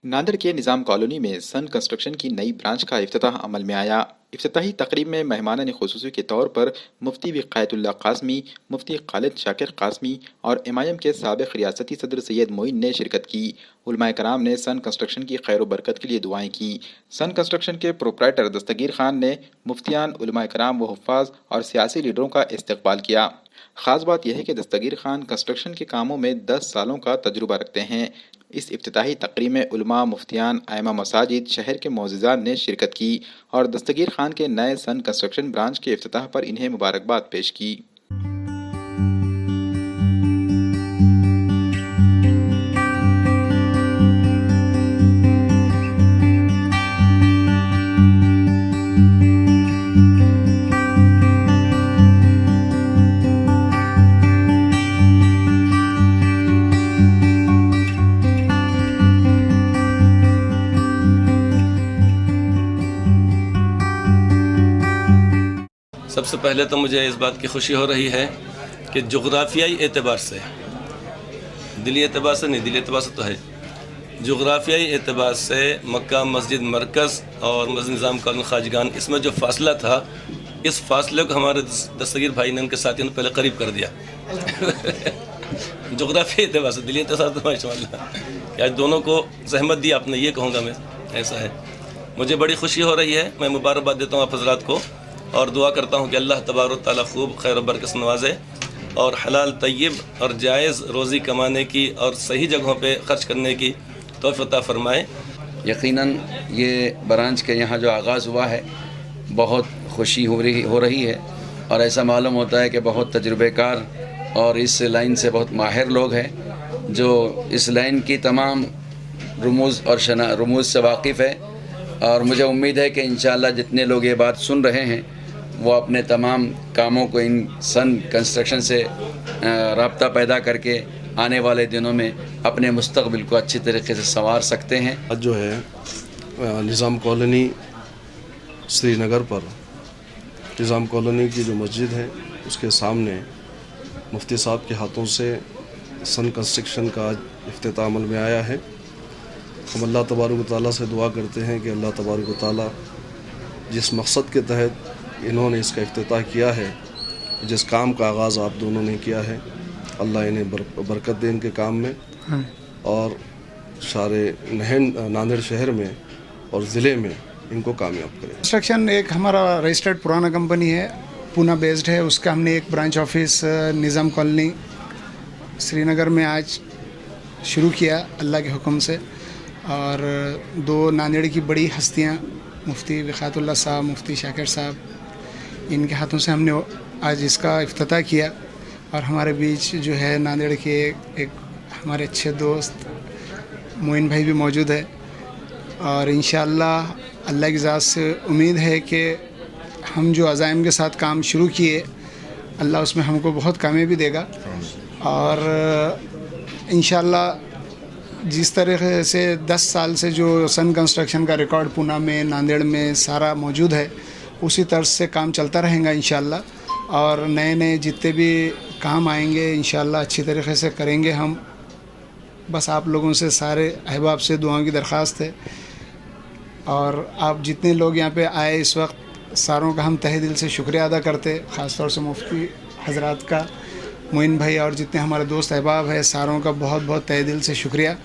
नांदेड़ के निज़ाम कॉलोनी में सन कंस्ट्रक्शन की नई ब्रांच का इफ्तिताह अमल में आया। इफ्तिताही तकरीब में मेहमानान खुसूसी के तौर पर मुफ्ती विकायतुल्लाह कासमी, मुफ्ती खालिद शाकिर कासमी और एमआईएम के साबिक रियासती सदर सैयद मोइन ने शिरकत की। उलमाए कराम ने सन कंस्ट्रक्शन की खैर बरकत के लिए दुआएं की। सन कंस्ट्रक्शन के प्रोप्राइटर दस्तगीर खान ने मुफ्तियान, उलमाए कराम व हुफ्फाज और सियासी लीडरों का इस्तकबाल किया। ख़ास बात यह है कि दस्तगीर खान कंस्ट्रक्शन के कामों में 10 सालों का तजुर्बा रखते हैं। इस इफ्तिताही तकरीब में उलमा, मुफ्तियान, आइमा मसाजिद, शहर के मोअज़्ज़िज़ान ने शिरकत की और दस्तगीर खान के नए सन कंस्ट्रक्शन ब्रांच के इफ्तिताह पर इन्हें मुबारकबाद पेश की। सबसे पहले तो मुझे इस बात की खुशी हो रही है कि जोग्राफियाई एतबार से, दिली एतबार से नहीं, दिली एतबार से तो है, जोग्राफियाई एतबार से मक्का मस्जिद मरकज़ और मस्जिद निज़ाम कॉलोनी खाजगान, इसमें जो फासला था, इस फासले को हमारे दस्तगीर भाई ने, उनके साथियों ने पहले करीब कर दिया। जोग्राफियाई एतबार से, दिली एतबार तो माशाअल्लाह कि आज दोनों को जहमत दी आपने, ये कहूँगा मैं, ऐसा है। मुझे बड़ी खुशी हो रही है। मैं मुबारकबाद देता हूँ आप हज़रात को और दुआ करता हूँ कि अल्लाह तबारक तआला खूब खैर और बरकत से नवाजे और हलाल तय्यब और जायज़ रोज़ी कमाने की और सही जगहों पे ख़र्च करने की तौफ़ीक़ अता फरमाए। यकीनन ये ब्रांच के यहाँ जो आगाज़ हुआ है बहुत खुशी हो रही है और ऐसा मालूम होता है कि बहुत तजुर्बेकार और इस लाइन से बहुत माहिर लोग हैं जो इस लाइन की तमाम रमूज़ से वाकिफ़ है। और मुझे उम्मीद है कि इंशाअल्लाह जितने लोग ये बात सुन रहे हैं वो अपने तमाम कामों को इन सन कंस्ट्रक्शन से राब्ता पैदा करके आने वाले दिनों में अपने मुस्तक़बिल को अच्छी तरीके से संवार सकते हैं। आज जो है निज़ाम कॉलोनी श्रीनगर पर निज़ाम कॉलोनी की जो मस्जिद है उसके सामने मुफ्ती साहब के हाथों से सन कंस्ट्रक्शन का इफ्तिताह अमल में आया है। हम अल्लाह तबारक व तआला से दुआ करते हैं कि अल्लाह तबारक व तआला जिस मकसद के तहत इन्होंने इसका इफ्तिताह किया है, जिस काम का आगाज़ आप दोनों ने किया है, अल्लाह इन्हें बरकत दे इनके काम में और सारे नांदेड़ शहर में और ज़िले में इनको कामयाब करें। कंस्ट्रक्शन एक हमारा रजिस्टर्ड पुराना कंपनी है, पूना बेस्ड है। उसका हमने एक ब्रांच ऑफिस निज़ाम कॉलोनी श्रीनगर में आज शुरू किया अल्लाह के हुक्म से। और दो नांदेड़ की बड़ी हस्तियां मुफ्ती विकायतुल्लाह साहब, मुफ्ती शाकिर साहब, इनके हाथों से हमने आज इसका इफ्तिताह किया। और हमारे बीच जो है नांदेड़ के एक हमारे अच्छे दोस्त मोइन भाई भी मौजूद है और इंशाअल्लाह अल्लाह की ज़ात से उम्मीद है कि हम जो अज़ाइम के साथ काम शुरू किए अल्लाह उसमें हमको बहुत कामयाबी देगा। और इंशाअल्लाह जिस तरह से 10 साल से जो सन कंस्ट्रक्शन का रिकॉर्ड पूना में, नांदेड़ में सारा मौजूद है, उसी तरह से काम चलता रहेगा इंशाअल्लाह। और नए नए जितने भी काम आएंगे इंशाअल्लाह अच्छी तरीके से करेंगे हम। बस आप लोगों से, सारे अहबाब से दुआओं की दरख्वास्त है। और आप जितने लोग यहाँ पे आए इस वक्त, सारों का हम तहे दिल से शुक्रिया अदा करते, ख़ास तौर से मुफ्ती हज़रात का, मोइन भाई और जितने हमारे दोस्त अहबाब हैं, सारों का बहुत बहुत तहे दिल से शुक्रिया।